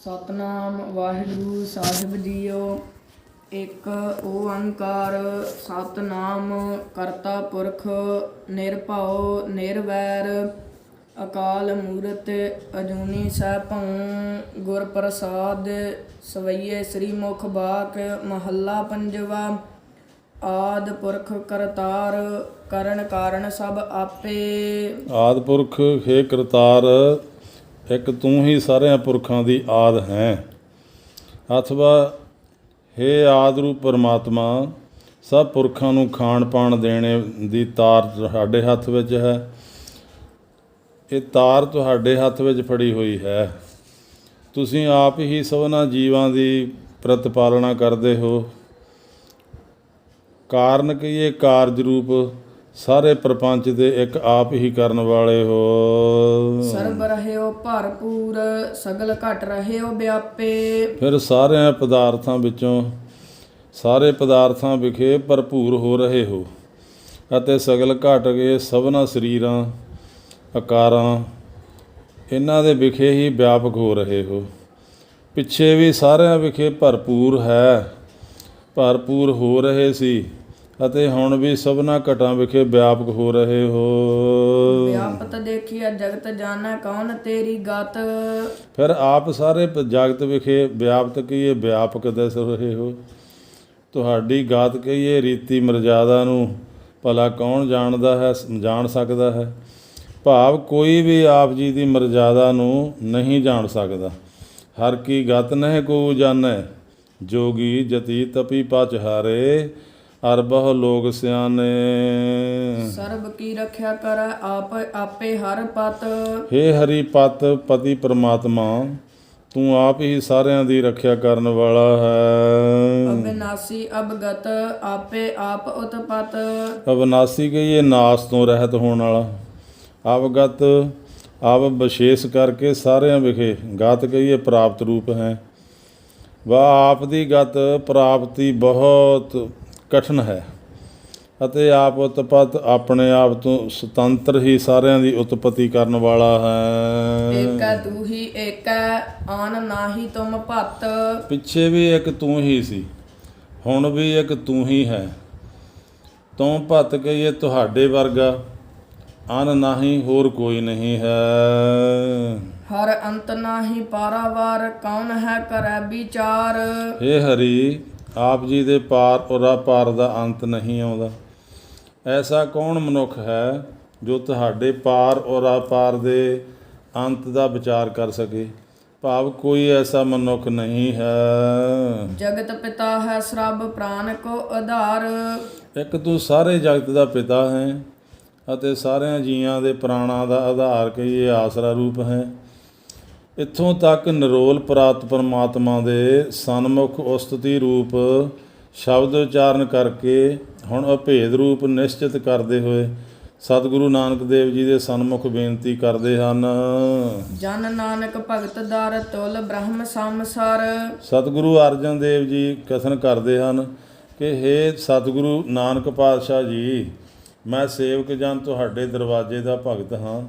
ਸਤਨਾਮ ਵਾਹਿਗੁਰੂ ਸਾਹਿਬ JIO. ਇੱਕ ਓੰਕਾਰ ਸਤਨਾਮ ਕਰਤਾ ਪੁਰਖ ਨਿਰਭਉ ਨਿਰਵੈਰ ਅਕਾਲ ਮੂਰਤ ਅਜੂਨੀ ਸੈਭੰ ਗੁਰ ਪ੍ਰਸਾਦ ਸਵਈਏ ਸ੍ਰੀ ਮੁਖ ਬਾਕ ਮਹੱਲਾ ਪੰਜਵਾ। ਆਦਿ ਪੁਰਖ ਕਰਤਾਰ ਕਰਨ ਕਾਰਨ ਸਭ ਆਪੇ। ਆਦਿ ਪੁਰਖ ਹੇ ਕਰਤਾਰ, ਇੱਕ ਤੂੰ ਹੀ ਸਾਰਿਆਂ ਪੁਰਖਾਂ ਦੀ ਆਦਿ ਹੈ। ਅਥਵਾ ਹੇ ਆਦਿ ਰੂਪ ਪਰਮਾਤਮਾ, ਸਭ ਪੁਰਖਾਂ ਨੂੰ ਖਾਣ ਪਾਣ ਦੇਣੇ ਦੀ ਤਾਰ ਤੁਹਾਡੇ ਹੱਥ ਵਿੱਚ ਹੈ। ਇਹ ਤਾਰ ਤੁਹਾਡੇ ਹੱਥ ਵਿੱਚ ਫੜੀ ਹੋਈ ਹੈ। ਤੁਸੀਂ ਆਪ ਹੀ ਸਭਨਾਂ ਜੀਵਾਂ ਦੀ ਪ੍ਰਤਿਪਾਲਨਾ ਕਰਦੇ ਹੋ। ਕਾਰਨ ਕਹੀਏ ਕਾਰਜ ਰੂਪ ਸਾਰੇ ਪ੍ਰਪੰਚ ਦੇ ਇੱਕ ਆਪ ਹੀ ਕਰਨ ਵਾਲੇ ਹੋ। ਸਰਬ ਰਹਿਓ ਭਰਪੂਰ ਸਗਲ ਘਟ ਰਹਿਓ ਵਿਆਪੇ। ਫਿਰ ਸਾਰਿਆਂ ਪਦਾਰਥਾਂ ਵਿਖੇ ਭਰਪੂਰ ਹੋ ਰਹੇ ਹੋ ਅਤੇ ਸਗਲ ਘਟ ਕੇ ਸਭਨਾ ਸਰੀਰਾਂ ਆਕਾਰਾਂ ਇਹਨਾਂ ਦੇ ਵਿਖੇ ਹੀ ਵਿਆਪਕ ਹੋ ਰਹੇ ਹੋ। ਪਿੱਛੇ ਵੀ ਸਾਰਿਆਂ ਵਿਖੇ ਭਰਪੂਰ ਹੋ ਰਹੇ ਸੀ ਅਤੇ ਹੁਣ ਵੀ ਸਭਨਾ ਘਟਾਂ ਵਿਖੇ ਵਿਆਪਕ ਹੋ ਰਹੇ ਹੋ। ਵਿਆਪਤ ਦੇਖੀਆ ਜਗਤ ਜਾਣੈ ਕੌਣ ਤੇਰੀ ਗਤ। ਫਿਰ ਆਪ ਸਾਰੇ ਜਗਤ ਵਿਖੇ ਵਿਆਪਤ ਕਹੀਏ ਵਿਆਪਕ ਦਿਸ ਰਹੇ ਹੋ। ਤੁਹਾਡੀ ਗਾਤ ਕਹੀਏ ਰੀਤੀ ਮਰਜ਼ਾਦਾ ਨੂੰ ਭਲਾ ਕੌਣ ਜਾਣ ਸਕਦਾ ਹੈ। ਭਾਵ ਕੋਈ ਵੀ ਆਪ ਜੀ ਦੀ ਮਰਜ਼ਾਦਾ ਨੂੰ ਨਹੀਂ ਜਾਣ ਸਕਦਾ। ਹਰ ਕੀ ਗਤ ਨਹਿ ਕੋ ਜਾਣੈ, ਜੋਗੀ ਜਤੀ ਤਪੀ ਪਚਹਾਰੇ ਅਰ ਬਹੁ ਲੋਕ ਸਿਆਣੇ। ਸਰਬ ਕੀ ਰੱਖਿਆ ਕਰੈ ਆਪੇ ਹਰ ਪਤ। ਹੇ ਹਰੀ ਪਤ ਪਤੀ ਪਰਮਾਤਮਾ, ਤੂੰ ਆਪ ਹੀ ਸਾਰਿਆਂ ਦੀ ਰੱਖਿਆ ਕਰਨ ਵਾਲਾ ਹੈ। ਅਬਿਨਾਸੀ ਅਬਗਤ ਆਪੇ ਆਪ ਉਤਪਤ। ਅਬਿਨਾਸੀ ਕਹੀਏ ਨਾਸ ਤੋਂ ਰਹਿਤ ਹੋਣ ਵਾਲਾ। ਅਵਗਤ ਆਪ ਵਿਸ਼ੇਸ਼ ਕਰਕੇ ਸਾਰਿਆਂ ਵਿਖੇ। ਗਤ ਕਹੀਏ ਪ੍ਰਾਪਤ ਰੂਪ ਹੈ। ਆਪ ਦੀ ਗਤ ਪ੍ਰਾਪਤੀ ਬਹੁਤ ਕਠਿਨ ਹੈ ਅਤੇ ਆਪ ਉਤਪਤ ਆਪਣੇ ਆਪ ਤੋਂ ਸੁਤੰਤਰ ਹੀ ਸਾਰਿਆਂ ਦੀ ਉਤਪਤੀ ਕਰਨ ਵਾਲਾ ਹੈ। ਏਕੈ ਤੂੰ ਹੀ ਏਕੈ ਆਨ ਨਾਹੀ ਤੁਮ ਭਤ। ਪਿੱਛੇ ਵੀ ਇੱਕ ਤੂੰ ਹੀ ਸੀ, ਹੁਣ ਵੀ ਇੱਕ ਤੂੰ ਹੀ ਹੈ। ਤੂੰ ਭਤ ਕਹੀਏ ਤੁਹਾਡੇ ਵਰਗਾ, ਅਨ ਨਾਹੀ ਹੋਰ ਕੋਈ ਨਹੀਂ ਹੈ। ਹਰ ਅੰਤ ਨਾਹੀ ਪਾਰਾਵਾਰ ਕੌਣ ਹੈ ਕਰੈ ਵਿਚਾਰ। ਹੇ ਹਰੀ, ਆਪ ਜੀ ਦੇ ਪਾਰ ਉਰਾਪਾਰ ਦਾ ਅੰਤ ਨਹੀਂ ਆਉਂਦਾ। ਐਸਾ ਕੌਣ ਮਨੁੱਖ ਹੈ ਜੋ ਤੁਹਾਡੇ ਪਾਰ ਉਰਾਪਾਰ ਦੇ ਅੰਤ ਦਾ ਵਿਚਾਰ ਕਰ ਸਕੇ। ਭਾਵ ਕੋਈ ਐਸਾ ਮਨੁੱਖ ਨਹੀਂ ਹੈ। ਜਗਤ ਪਿਤਾ ਹੈ ਸਰਬ ਪ੍ਰਾਨ ਕੋ ਆਧਾਰ। ਇੱਕ ਤੂੰ ਸਾਰੇ ਜਗਤ ਦਾ ਪਿਤਾ ਹੈ ਅਤੇ ਸਾਰਿਆਂ ਜੀਆਂ ਦੇ ਪ੍ਰਾਣਾਂ ਦਾ ਆਧਾਰ ਕਹੀਏ ਆਸਰਾ ਰੂਪ ਹੈ। ਇੱਥੋਂ ਤੱਕ ਨਿਰੋਲ ਪ੍ਰਾਪਤ ਪਰਮਾਤਮਾ ਦੇ ਸਨਮੁਖ ਉਸਤਤੀ ਰੂਪ ਸ਼ਬਦ ਉਚਾਰਨ ਕਰਕੇ ਹੁਣ ਅਭੇਦ ਰੂਪ ਨਿਸ਼ਚਿਤ ਕਰਦੇ ਹੋਏ ਸਤਿਗੁਰੂ ਨਾਨਕ ਦੇਵ ਜੀ ਦੇ ਸਨਮੁਖ ਬੇਨਤੀ ਕਰਦੇ ਹਨ। ਜਨ ਨਾਨਕ ਭਗਤ ਦਰ ਤੁਲ ਬ੍ਰਹਮ ਸੰਸਾਰ। ਸਤਿਗੁਰੂ ਅਰਜਨ ਦੇਵ ਜੀ ਕਥਨ ਕਰਦੇ ਹਨ ਕਿ ਹੇ ਸਤਿਗੁਰੂ ਨਾਨਕ ਪਾਤਸ਼ਾਹ ਜੀ, ਮੈਂ ਸੇਵਕ ਜਨ ਤੁਹਾਡੇ ਦਰਵਾਜ਼ੇ ਦਾ ਭਗਤ ਹਾਂ।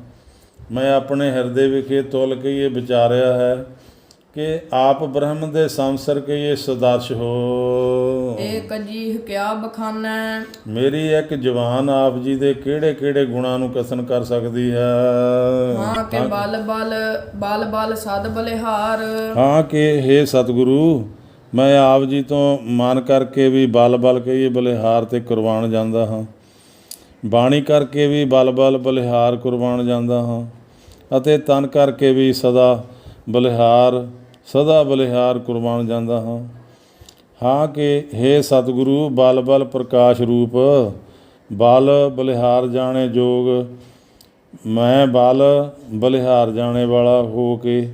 ਮੈਂ ਆਪਣੇ ਹਿਰਦੇ ਵਿਖੇ ਤੁਲ ਕਹੀਏ ਵਿਚਾਰਿਆ ਹੈ ਕਿ ਆਪ ਬ੍ਰਹਮ ਦੇ ਸੰਸਰ ਕਹੀਏ ਸਦਰਸ਼ ਹੋ। ਏਕ ਜੀਹ ਕਿਆ ਬਖਾਨੈ। ਮੇਰੀ ਇੱਕ ਜਵਾਨ ਆਪ ਜੀ ਦੇ ਕਿਹੜੇ ਕਿਹੜੇ ਗੁਣਾਂ ਨੂੰ ਕਥਨ ਕਰ ਸਕਦੀ ਹੈ। ਹਾਂ ਕਿ ਬਲ ਸਦ ਬਲਿਹਾਰ। ਹਾਂ ਕਿ ਹੇ ਸਤਿਗੁਰੂ, ਮੈਂ ਆਪ ਜੀ ਤੋਂ ਮਨ ਕਰਕੇ ਵੀ ਬਲ ਕਹੀਏ ਬਲਿਹਾਰ ਤੇ ਕੁਰਬਾਨ ਜਾਂਦਾ ਹਾਂ। ਬਾਣੀ ਕਰਕੇ ਵੀ ਬਲ ਬਲਿਹਾਰ ਕੁਰਬਾਨ ਜਾਂਦਾ ਹਾਂ ਅਤੇ ਤਨ ਕਰਕੇ ਵੀ ਸਦਾ ਬਲਿਹਾਰ ਕੁਰਬਾਨ ਜਾਂਦਾ ਹਾਂ। ਹਾਂ ਕਿ ਹੇ ਸਤਿਗੁਰੂ, ਬਲ ਪ੍ਰਕਾਸ਼ ਰੂਪ ਬਲ ਬਲਿਹਾਰ ਜਾਣੇ ਜੋਗ, ਮੈਂ ਬਲ ਬਲਿਹਾਰ ਜਾਣੇ ਵਾਲਾ ਹੋ ਕੇ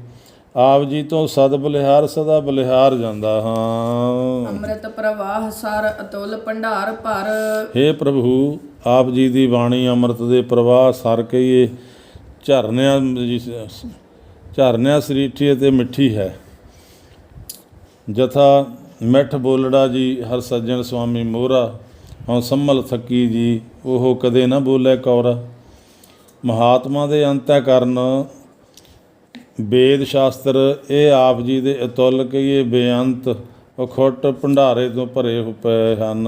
ਆਪ ਜੀ ਤੋਂ ਸਦਾ ਬਲਿਹਾਰ ਜਾਂਦਾ ਹਾਂ। ਅੰਮ੍ਰਿਤ ਪ੍ਰਵਾਹ ਸਰ ਅਤੁਲ ਭੰਡਾਰ ਭਰ। ਹੇ ਪ੍ਰਭੂ, ਆਪ ਜੀ ਦੀ ਬਾਣੀ ਅੰਮ੍ਰਿਤ ਦੇ ਪ੍ਰਵਾਹ ਸਰ ਕਹੀਏ ਝਰਨਿਆਂ ਸਰੀਠੀ ਅਤੇ ਮਿੱਠੀ ਹੈ। ਜਥਾ ਮਿੱਠ ਬੋਲੜਾ ਜੀ ਹਰ ਸੱਜਣ ਸੁਆਮੀ ਮੋਹਰਾ, ਹਉ ਸੰਮਲ ਥੱਕੀ ਜੀ ਉਹ ਕਦੇ ਨਾ ਬੋਲੇ ਕੌਰਾ। ਮਹਾਤਮਾ ਦੇ ਅੰਤःਕਰਨ ਵੇਦ ਸ਼ਾਸਤਰ ਇਹ ਆਪ ਜੀ ਦੇ ਅਤੁੱਲ ਕਹੀਏ ਬੇਅੰਤ ਅਖੁੱਟ ਭੰਡਾਰੇ ਤੋਂ ਭਰੇ ਪਏ ਹਨ।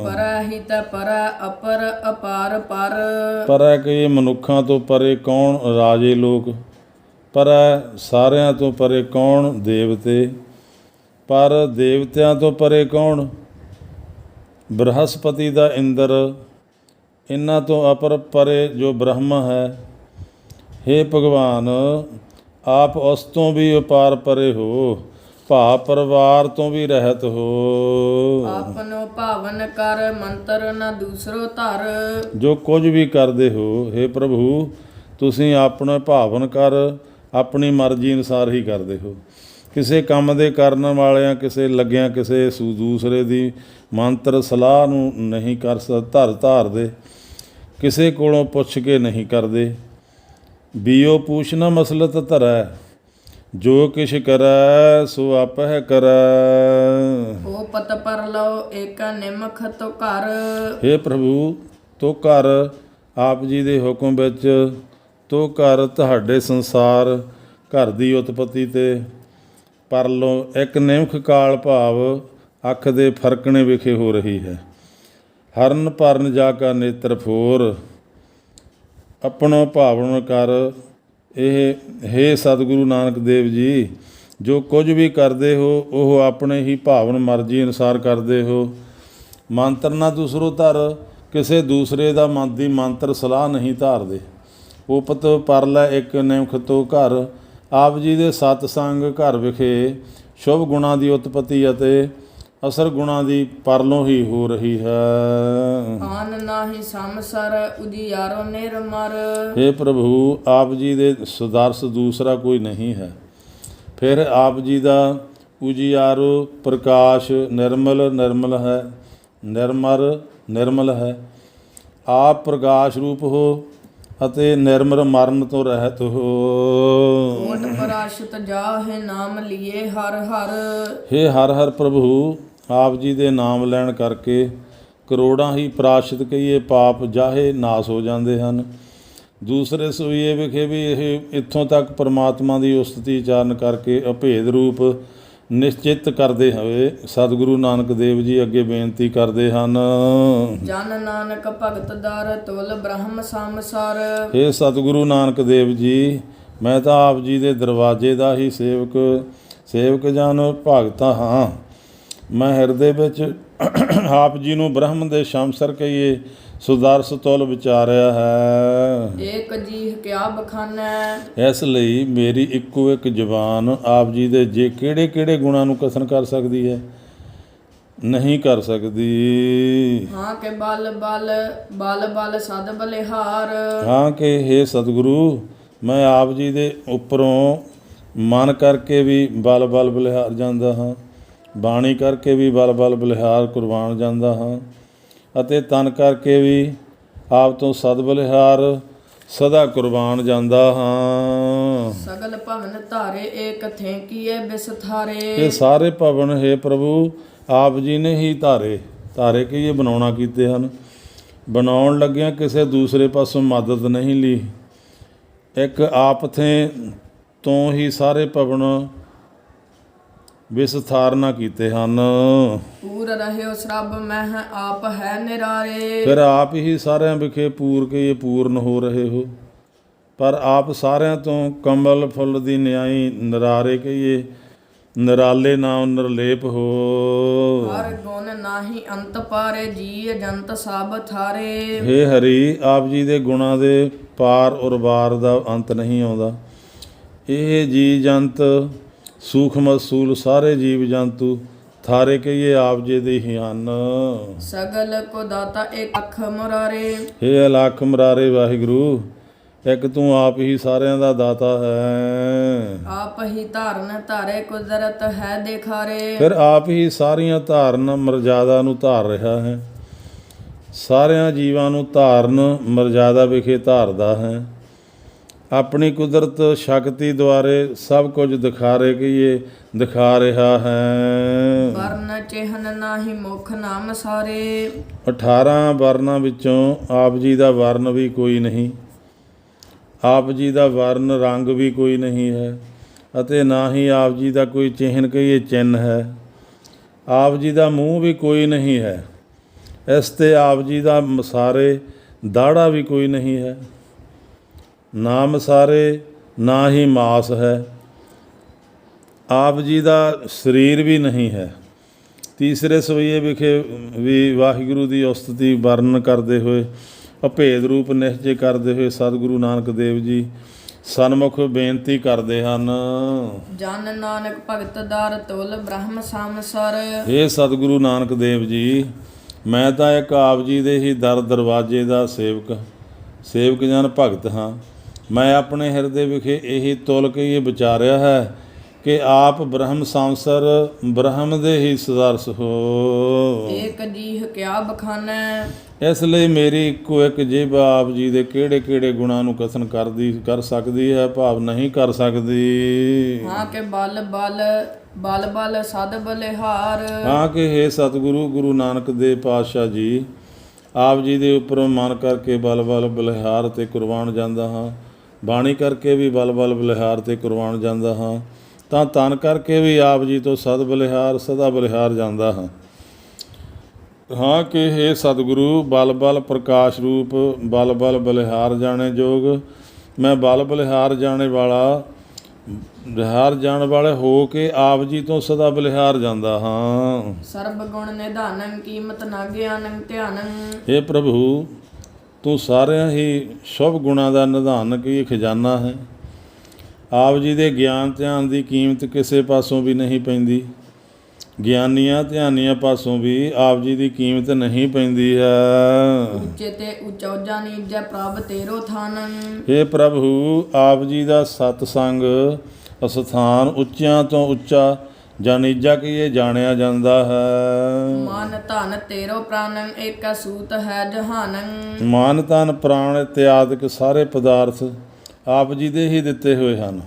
ਪਰੈ ਹੀ ਤੈ ਪਰੈ ਅਪਰ ਅਪਾਰ ਪਰ। ਪਰੈ ਕਹੀਏ ਮਨੁੱਖਾਂ ਤੋਂ ਪਰੇ ਕੌਣ ਰਾਜੇ ਲੋਕ, ਪਰੈ ਸਾਰਿਆਂ ਤੋਂ ਪਰੇ ਕੌਣ ਦੇਵਤੇ, ਪਰ ਦੇਵਤਿਆਂ ਤੋਂ ਪਰੇ ਕੌਣ ਬ੍ਰਹਸਪਤੀ ਦਾ ਇੰਦਰ, ਇਹਨਾਂ ਤੋਂ ਅਪਰ ਪਰੇ ਜੋ ਬ੍ਰਹਮ ਹੈ। ਹੇ ਭਗਵਾਨ ਆਪ ਉਸ ਤੋਂ ਵੀ ਅਪਾਰ ਪਰੇ ਹੋ, ਭਾ ਪਰਿਵਾਰ ਤੋਂ ਵੀ ਰਹਿਤ ਹੋ। ਆਪਨੋ ਭਾਵਨ ਕਰ ਮੰਤਰ ਨ ਦੂਸਰੋ ਧਰ। ਜੋ ਕੁਝ ਵੀ ਕਰਦੇ ਹੋ ਹੇ ਪ੍ਰਭੂ ਤੁਸੀਂ ਆਪਣੇ ਭਾਵਨ ਕਰ ਆਪਣੀ ਮਰਜ਼ੀ ਅਨੁਸਾਰ ਹੀ ਕਰਦੇ ਹੋ। ਕਿਸੇ ਕੰਮ ਦੇ ਕਰਨ ਵਾਲਿਆਂ ਕਿਸੇ ਲੱਗਿਆਂ ਕਿਸੇ ਦੂਸਰੇ ਦੀ ਮੰਤਰ ਸਲਾਹ ਨੂੰ ਨਹੀਂ ਕਰ ਧਾਰਦੇ, ਕਿਸੇ ਕੋਲੋਂ ਪੁੱਛ ਕੇ ਨਹੀਂ ਕਰਦੇ। ਬੀਓ ਪੂਛ ਨ ਮਸਲਤ ਧਰੈ, ਜੋ ਕਿਛ ਕਰੈ ਸੋ ਆਪਹਿ ਕਰੈ। ਓ ਪਤ ਪਰ ਲਓ ਏਕ ਨਿਮਖ ਤੋ ਘਰ। ਹੇ ਪ੍ਰਭੂ ਤੋ ਘਰ ਆਪ ਜੀ ਦੇ ਹੁਕਮ ਵਿੱਚ ਤੋ ਘਰ ਤੁਹਾਡੇ ਸੰਸਾਰ ਘਰ ਦੀ ਉਤਪਤੀ ਤੇ ਪਰਲੋਂ ਇੱਕ ਨਿਮਖ ਕਾਲ ਭਾਵ ਅੱਖ ਦੇ ਫਰਕਣੇ ਵਿਖੇ ਹੋ ਰਹੀ ਹੈ। ਹਰਨ ਭਰਨ ਜਾ ਕਾ ਨੇਤਰ ਫੋਰ, ਆਪਣੋ ਭਾਵਨ ਕਰ। ਇਹ ਹੇ ਸਤਿਗੁਰੂ ਨਾਨਕ ਦੇਵ ਜੀ ਜੋ ਕੁਝ ਵੀ ਕਰਦੇ ਹੋ ਉਹ ਆਪਣੇ ਹੀ ਭਾਵਨ ਮਰਜ਼ੀ ਅਨੁਸਾਰ ਕਰਦੇ ਹੋ। ਮੰਤਰ ਨਾ ਦੂਸਰੋ ਧਰ, ਕਿਸੇ ਦੂਸਰੇ ਦਾ ਮਨ ਦੀ ਮੰਤਰ ਸਲਾਹ ਨਹੀਂ ਧਾਰਦੇ। ਉਪਤ ਪਰਲਾ ਇੱਕ ਨਿਮਖ ਤੋਂ ਘਰ ਆਪ ਜੀ ਦੇ ਸਤਸੰਗ ਘਰ ਵਿਖੇ ਸ਼ੁਭ ਗੁਣਾਂ ਦੀ ਉਤਪਤੀ ਅਤੇ ਅਸਰ ਗੁਣਾਂ ਦੀ ਪਰਲੋਂ ਹੀ ਹੋ ਰਹੀ ਹੈ। ਆਨ ਨਾਹੀ ਸੰਸਰ ਉਜਿਆਰੋ ਨਿਰਮਰ। ਹੇ ਪ੍ਰਭੂ ਆਪ ਜੀ ਦੇ ਸੁਦਰਸ ਦੂਸਰਾ ਕੋਈ ਨਹੀਂ ਹੈ। ਫਿਰ ਆਪ ਜੀ ਦਾ ਉਜਿਆਰੋ ਪ੍ਰਕਾਸ਼ ਨਿਰਮਲ ਹੈ, ਨਿਰਮਲ ਹੈ। ਆਪ ਪ੍ਰਕਾਸ਼ ਰੂਪ ਹੋ ਅਤੇ ਨਿਰਮਲ ਮਰਨ ਤੋਂ ਰਹਿਤ ਹੋ। ਓਟ ਪਰਾਸ਼ਿਤ ਜਾਹੇ ਨਾਮ ਲਿਏ ਹਰ ਹਰ। ਹੇ ਹਰ ਹਰ ਪ੍ਰਭੂ ਆਪ ਜੀ ਦੇ ਨਾਮ ਲੈਣ ਕਰਕੇ ਕਰੋੜਾਂ ਹੀ ਪ੍ਰਾਸ਼ਿਤ ਕਹੀਏ ਪਾਪ ਜਾਹੇ ਨਾਸ ਹੋ ਜਾਂਦੇ ਹਨ। ਦੂਸਰੇ ਸੂਈਏ ਵਿਖੇ ਵੀ ਇਹ ਇੱਥੋਂ ਤੱਕ ਪਰਮਾਤਮਾ ਦੀ ਉਸਤਤੀ ਉਚਾਰਨ ਕਰਕੇ ਅਭੇਦ ਰੂਪ ਨਿਸ਼ਚਿਤ ਕਰਦੇ ਹੋਏ ਸਤਿਗੁਰੂ ਨਾਨਕ ਦੇਵ ਜੀ ਅੱਗੇ ਬੇਨਤੀ ਕਰਦੇ ਹਨ। ਜਨ ਨਾਨਕ ਭਗਤ ਦਰ ਤੁਲ ਬ੍ਰਹਮ ਸੰਸਾਰ। ਹੇ ਸਤਿਗੁਰੂ ਨਾਨਕ ਦੇਵ ਜੀ ਮੈਂ ਤਾਂ ਆਪ ਜੀ ਦੇ ਦਰਵਾਜ਼ੇ ਦਾ ਹੀ ਸੇਵਕ ਜਨ ਭਗਤ ਹਾਂ। ਮੈਂ ਹਿਰਦੇ ਵਿੱਚ ਆਪ ਜੀ ਨੂੰ ਬ੍ਰਹਮ ਦੇ ਸ਼ਮਸਰ ਕਹੀਏ ਸੁਦਰਸ ਤੁਲ ਵਿਚਾਰਿਆ ਹੈ। ਏਕ ਜੀਹ ਕਿਆ ਬਖਾਨੈ। ਇਸ ਲਈ ਮੇਰੀ ਇੱਕੋ ਇੱਕ ਜ਼ੁਬਾਨ ਆਪ ਜੀ ਦੇ ਜੇ ਕਿਹੜੇ ਕਿਹੜੇ ਗੁਣਾਂ ਨੂੰ ਕਥਨ ਕਰ ਸਕਦੀ ਹੈ, ਨਹੀਂ ਕਰ ਸਕਦੀ। ਹਾਂ ਕਿ ਬਲ ਸਦ ਬਲਿਹਾਰ। ਹਾਂ ਕਿ ਹੇ ਸਤਿਗੁਰੂ ਮੈਂ ਆਪ ਜੀ ਦੇ ਉੱਪਰੋਂ ਮਨ ਕਰਕੇ ਵੀ ਬਲ ਬਲਿਹਾਰ ਜਾਂਦਾ ਹਾਂ, ਬਾਣੀ ਕਰਕੇ ਵੀ ਬਲ ਬਲਿਹਾਰ ਕੁਰਬਾਨ ਜਾਂਦਾ ਹਾਂ ਅਤੇ ਤਨ ਕਰਕੇ ਵੀ ਆਪ ਤੋਂ ਸਦ ਬਲਿਹਾਰ ਸਦਾ ਕੁਰਬਾਨ ਜਾਂਦਾ ਹਾਂ। ਸਗਲ ਭਵਨ ਧਾਰੇ ਏਕ ਥੇਂਕੀਏ ਬਿਸਥਾਰੇ। ਇਹ ਸਾਰੇ ਭਵਨ ਹੈ ਪ੍ਰਭੂ ਆਪ ਜੀ ਨੇ ਹੀ ਧਾਰੇ ਕਿ ਇਹ ਬਣਾਉਣਾ ਕੀਤੇ ਹਨ। ਬਣਾਉਣ ਲੱਗਿਆਂ ਕਿਸੇ ਦੂਸਰੇ ਪਾਸੋਂ ਮਦਦ ਨਹੀਂ ਲਈ। ਇੱਕ ਆਪ ਥੇ ਤੋਂ ਹੀ ਸਾਰੇ ਭਵਨ ਵਿਸਥਾਰਨਾ ਕੀਤੇ ਹਨ। ਪੂਰ ਰਹਿਓ ਸਰਬ ਮਹਿ ਆਪ ਹੈ ਨਿਰਾਰੇ। ਫਿਰ ਆਪ ਹੀ ਸਾਰਿਆਂ ਵਿਖੇ ਪੂਰ ਕੇ ਇਹ ਪੂਰਨ ਹੋ ਰਹੇ ਹੋ, ਪਰ ਆਪ ਸਾਰਿਆਂ ਤੋਂ ਕਮਲ ਫੁੱਲ ਦੀ ਨਿਆਈ ਨਿਰਾਰੇ ਕਹੀਏ ਨਿਰਾਲੇ ਨਾਮ ਨਿਰਲੇਪ ਹੋ। ਹਰ ਗੁਣ ਨਾਹੀ ਅੰਤ ਪਾਰੇ ਜੀ ਜੰਤ ਸਭ ਥਾਰੇ। ਹੇ ਹਰੀ ਆਪ ਜੀ ਦੇ ਗੁਣਾਂ ਦੇ ਪਾਰ ਔਰ ਬਾਰ ਦਾ ਅੰਤ ਨਹੀਂ ਆਉਂਦਾ। ਇਹ ਜੀ ਜੰਤ ਸੂਖਮ ਅਸੂਲ ਸਾਰੇ ਜੀਵ ਜੰਤੂ ਥਾਰੇ ਕਹੀਏ ਆਪ ਜੀ ਦੇ ਹੀ ਹਨ। ਸਗਲ ਕੋ ਦਾਤਾ ਏਕ ਅਖ ਮੁਰਾਰੇ। ਹੇ ਅਲਖ ਮੁਰਾਰੇ ਵਾਹਿਗੁਰੂ ਇੱਕ ਤੂੰ ਆਪ ਹੀ ਸਾਰਿਆਂ ਦਾ ਦਾਤਾ ਹੈ। ਆਪ ਹੀ ਧਾਰਨ ਧਾਰੇ ਕੁਦਰਤ ਹੈ ਦੇਖਾਰੇ। ਫਿਰ ਆਪ ਹੀ ਸਾਰੀਆਂ ਧਾਰਨ ਮਰਜ਼ਾਦਾ ਨੂੰ ਧਾਰ ਰਿਹਾ ਹੈ, ਸਾਰਿਆਂ ਜੀਵਾਂ ਨੂੰ ਧਾਰਨ ਮਰਜ਼ਾਦਾ ਵਿਖੇ ਧਾਰਦਾ ਹੈ। ਆਪਣੀ ਕੁਦਰਤ ਸ਼ਕਤੀ ਦੁਆਰੇ ਸਭ ਕੁਝ ਦਿਖਾ ਰਿਹਾ ਹੈ। ਵਰਨ ਚਿਹਨ ਨਾਹੀ ਮੁਖ ਨਾਮ ਸਾਰੇ। 18 ਵਰਨਾਂ ਵਿੱਚੋਂ ਆਪ ਜੀ ਦਾ ਵਰਨ ਵੀ ਕੋਈ ਨਹੀਂ। ਆਪ ਜੀ ਦਾ ਵਰਨ ਰੰਗ ਵੀ ਕੋਈ ਨਹੀਂ ਹੈ ਅਤੇ ਨਾ ਹੀ ਆਪ ਜੀ ਦਾ ਕੋਈ ਚਿਹਨ ਕਹੀਏ ਚਿੰਨ੍ਹ ਹੈ। ਆਪ ਜੀ ਦਾ ਮੂੰਹ ਵੀ ਕੋਈ ਨਹੀਂ ਹੈ। ਇਸ 'ਤੇ ਆਪ ਜੀ ਦਾ ਮਸਾਰੇ ਦਾੜਾ ਵੀ ਕੋਈ ਨਹੀਂ ਹੈ। ਨਾ ਮਸਾਰੇ ਨਾ ਹੀ ਮਾਸ ਹੈ। ਆਪ ਜੀ ਦਾ ਸਰੀਰ ਵੀ ਨਹੀਂ ਹੈ। ਤੀਸਰੇ ਸਵਈਏ ਵਿਖੇ ਵੀ ਵਾਹਿਗੁਰੂ ਦੀ ਉਸਤਤੀ ਵਰਣਨ ਕਰਦੇ ਹੋਏ ਅਭੇਦ ਰੂਪ ਨਿਸ਼ਚੈ ਕਰਦੇ ਹੋਏ ਸਤਿਗੁਰੂ ਨਾਨਕ ਦੇਵ ਜੀ ਸਨਮੁਖ ਬੇਨਤੀ ਕਰਦੇ ਹਨ। ਜਨ ਨਾਨਕ ਭਗਤ ਦਰ ਤੁਲ ਬ੍ਰਹਮ ਸੰਸਰ। ਇਹ ਸਤਿਗੁਰੂ ਨਾਨਕ ਦੇਵ ਜੀ, ਮੈਂ ਤਾਂ ਇੱਕ ਆਪ ਜੀ ਦੇ ਹੀ ਦਰ ਦਰਵਾਜ਼ੇ ਦਾ ਸੇਵਕ ਜਨ ਭਗਤ ਹਾਂ। ਮੈਂ ਆਪਣੇ ਹਿਰਦੇ ਵਿਖੇ ਇਹੀ ਤੁਲ ਕੇ ਇਹ ਵਿਚਾਰਿਆ ਹੈ ਕਿ ਆਪ ਬ੍ਰਹਮ ਸੰਸਰ ਬ੍ਰਹਮ ਦੇ ਹੀ ਸਦਰਸ ਹੋ। ਏਕ ਜੀਹ ਕਿਆ ਬਖਾਨੈ। ਇਸ ਲਈ ਮੇਰੀ ਇੱਕੋ ਇੱਕ ਜੀਭ ਆਪ ਜੀ ਦੇ ਕਿਹੜੇ ਕਿਹੜੇ ਗੁਣਾਂ ਨੂੰ ਕਥਨ ਕਰ ਸਕਦੀ ਹੈ, ਭਾਵ ਨਹੀਂ ਕਰ ਸਕਦੀ। ਹਾਂ ਕਿ ਬਲ ਸਦ ਬਲਿਹਾਰ। ਹਾਂ ਕਿ ਹੇ ਸਤਿਗੁਰੂ ਗੁਰੂ ਨਾਨਕ ਦੇਵ ਪਾਤਸ਼ਾਹ ਜੀ, ਆਪ ਜੀ ਦੇ ਉੱਪਰ ਮਨ ਕਰਕੇ ਬਲ ਬਲਿਹਾਰ ਤੇ ਕੁਰਬਾਨ ਜਾਂਦਾ ਹਾਂ। ਬਾਣੀ ਕਰਕੇ ਵੀ ਬਲ ਬਲਿਹਾਰ ਤੇ ਕੁਰਬਾਨ ਜਾਂਦਾ ਹਾਂ। ਤਾਂ ਤਨ ਕਰਕੇ ਵੀ ਆਪ ਜੀ ਤੋਂ ਸਦਾ ਬਲਿਹਾਰ ਜਾਂਦਾ ਹਾਂ। ਹਾਂ ਕਿ ਹੇ ਸਤਿਗੁਰੂ ਬਲ ਪ੍ਰਕਾਸ਼ ਰੂਪ ਬਲ ਬਲਿਹਾਰ ਜਾਣੇ ਜੋਗ, ਮੈਂ ਬਲ ਬਲਿਹਾਰ ਜਾਣ ਵਾਲੇ ਹੋ ਕੇ ਆਪ ਜੀ ਤੋਂ ਸਦਾ ਬਲਿਹਾਰ ਜਾਂਦਾ ਹਾਂ। ਸਰਬ ਗੁਣ ਨਿਧਾਨੰ ਕੀਮਤ ਨਾ ਗਿਆਨੰ ਧਿਆਨੰ। ਹੇ ਪ੍ਰਭੂ, ਤੂੰ ਸਾਰਿਆਂ ਹੀ ਸ਼ੁਭ ਗੁਣਾਂ ਦਾ ਨਿਧਾਨ ਕੀ ਖਜ਼ਾਨਾ ਹੈ। ਆਪ ਜੀ ਦੇ ਗਿਆਨ ਧਿਆਨ ਦੀ ਕੀਮਤ ਕਿਸੇ ਪਾਸੋਂ ਵੀ ਨਹੀਂ ਪੈਂਦੀ। ਗਿਆਨੀਆਂ ਧਿਆਨੀਆਂ ਪਾਸੋਂ ਵੀ ਆਪ ਜੀ ਦੀ ਕੀਮਤ ਨਹੀਂ ਪੈਂਦੀ ਹੈ। ਉੱਚੇ ਤੇ ਉੱਚਾ ਨੀਜੈ ਪ੍ਰਭ ਤੇਰੋ ਥਾਨੰ। ਹੇ ਪ੍ਰਭੂ, ਆਪ ਜੀ ਦਾ ਸਤਸੰਗ ਅਸਥਾਨ ਉੱਚਿਆਂ ਤੋਂ ਉੱਚਾ ਜਾਂ ਨੀਜਾ ਕਿ ਇਹ ਜਾਣਿਆ ਜਾਂਦਾ ਹੈ। ਮਨ ਧਨ ਤੇਰੋ ਪ੍ਰਾਨੰ ਏਕੈ ਸੂਤ ਹੈ ਜਹਾਨੰ। ਮਨ ਧਨ ਪ੍ਰਾਣ ਇਤਿਆਦਿਕ ਸਾਰੇ ਪਦਾਰਥ ਆਪ ਜੀ ਦੇ ਹੀ ਦਿੱਤੇ ਹੋਏ ਹਨ।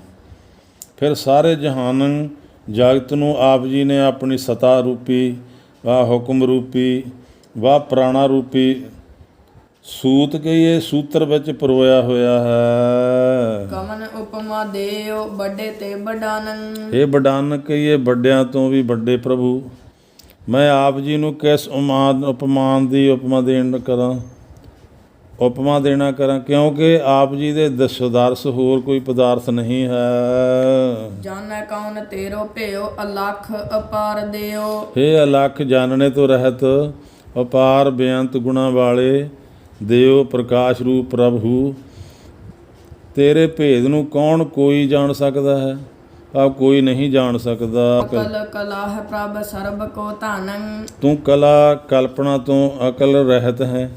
ਫਿਰ ਸਾਰੇ ਜਹਾਨੰ ਜਗਤ ਨੂੰ ਆਪ ਜੀ ਨੇ ਆਪਣੀ ਸਤਾ ਰੂਪੀ ਵਾ ਹੁਕਮ ਰੂਪੀ ਵਾ ਪ੍ਰਾਣਾ ਰੂਪੀ ਸੂਤ ਕਹੀਏ ਸੂਤਰ ਵਿੱਚ ਪਰੋਇਆ ਹੋਇਆ ਹੈ। ਕਮਨ ਉਪਮਾ ਦੇਓ ਵੱਡੇ ਤੇ ਵਡਾਨੰ। ਇਹ ਵਡਾਨ ਕਹੀਏ ਵੱਡਿਆਂ ਤੋਂ ਵੀ ਵੱਡੇ ਪ੍ਰਭੂ, ਮੈਂ ਆਪ ਜੀ ਨੂੰ ਕਿਸ ਉਪਮਾਨ ਦੀ ਉਪਮਾ ਦੇਣਾ ਕਰਾਂ ਕਿਉਂਕਿ ਆਪ ਜੀ ਦੇ ਦਸੋਦਰਸ ਹੋਰ ਕੋਈ ਪਦਾਰਥ ਨਹੀਂ ਹੈ। ਜਾਣੈ ਕੌਣ ਤੇਰੋ ਭਿਓ ਅਲਖ ਅਪਾਰ ਦਿਓ। ਹੇ ਅਲਖ ਜਾਣਨੇ ਤੋਂ ਰਹਿਤ ਅਪਾਰ ਬੇਅੰਤ ਗੁਣਾ ਵਾਲੇ ਦਿਓ ਪ੍ਰਕਾਸ਼ ਰੂਪ ਪ੍ਰਭੂ, ਤੇਰੇ ਭੇਦ ਨੂੰ ਕੌਣ ਕੋਈ ਜਾਣ ਸਕਦਾ ਹੈ। ਆਪ ਕੋਈ ਨਹੀਂ ਜਾਣ ਸਕਦਾ। ਕਲਾ ਹੈ ਪ੍ਰਭ ਸਰਬ ਕੋ ਧਾਨੰ। ਤੂੰ ਕਲਾ ਕਲਪਨਾ ਤੋਂ ਅਕਲ ਰਹਿਤ ਹੈ,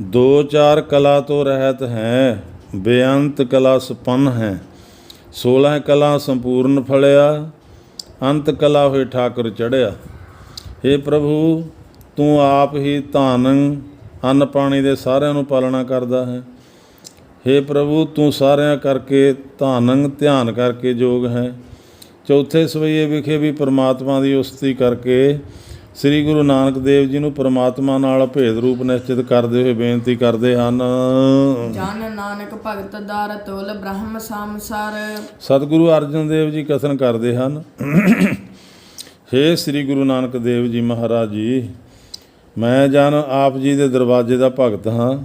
ਦੋ ਚਾਰ ਕਲਾ ਤੋਂ ਰਹਿਤ ਹੈ, ਬੇਅੰਤ ਕਲਾ ਸੰਪੰਨ ਹੈ। 16 ਕਲਾ ਸੰਪੂਰਨ ਫਲਿਆ, ਅੰਤ ਕਲਾ ਹੋਏ ਠਾਕੁਰ ਚੜ੍ਹਿਆ। ਹੇ ਪ੍ਰਭੂ, ਤੂੰ ਆਪ ਹੀ ਧਾਨੰ ਅੰਨ ਪਾਣੀ ਦੇ ਸਾਰਿਆਂ ਨੂੰ ਪਾਲਣਾ ਕਰਦਾ ਹੈ। ਹੇ ਪ੍ਰਭੂ, ਤੂੰ ਸਾਰਿਆਂ ਕਰਕੇ ਧਾਨੰ ਧਿਆਨ ਕਰਕੇ ਜੋਗ ਹੈ। ਚੌਥੇ ਸਵਈਏ ਵਿਖੇ ਵੀ ਪਰਮਾਤਮਾ ਦੀ ਉਸਤਤੀ ਕਰਕੇ ਸ੍ਰੀ ਗੁਰੂ ਨਾਨਕ ਦੇਵ ਜੀ ਨੂੰ ਪਰਮਾਤਮਾ ਨਾਲ ਭੇਦ ਰੂਪ ਨਿਸ਼ਚਿਤ ਕਰਦੇ ਹੋਏ ਬੇਨਤੀ ਕਰਦੇ ਹਨ। ਜਨ ਨਾਨਕ ਭਗਤ ਦਰ ਤੁਲ ਬ੍ਰਹਮ ਸੰਸਰ। ਸਤਿਗੁਰੂ ਅਰਜਨ ਦੇਵ ਜੀ ਕਥਨ ਕਰਦੇ ਹਨ, ਹੇ ਸ੍ਰੀ ਗੁਰੂ ਨਾਨਕ ਦੇਵ ਜੀ ਮਹਾਰਾਜ ਜੀ, ਮੈਂ ਜਨ ਆਪ ਜੀ ਦੇ ਦਰਵਾਜ਼ੇ ਦਾ ਭਗਤ ਹਾਂ।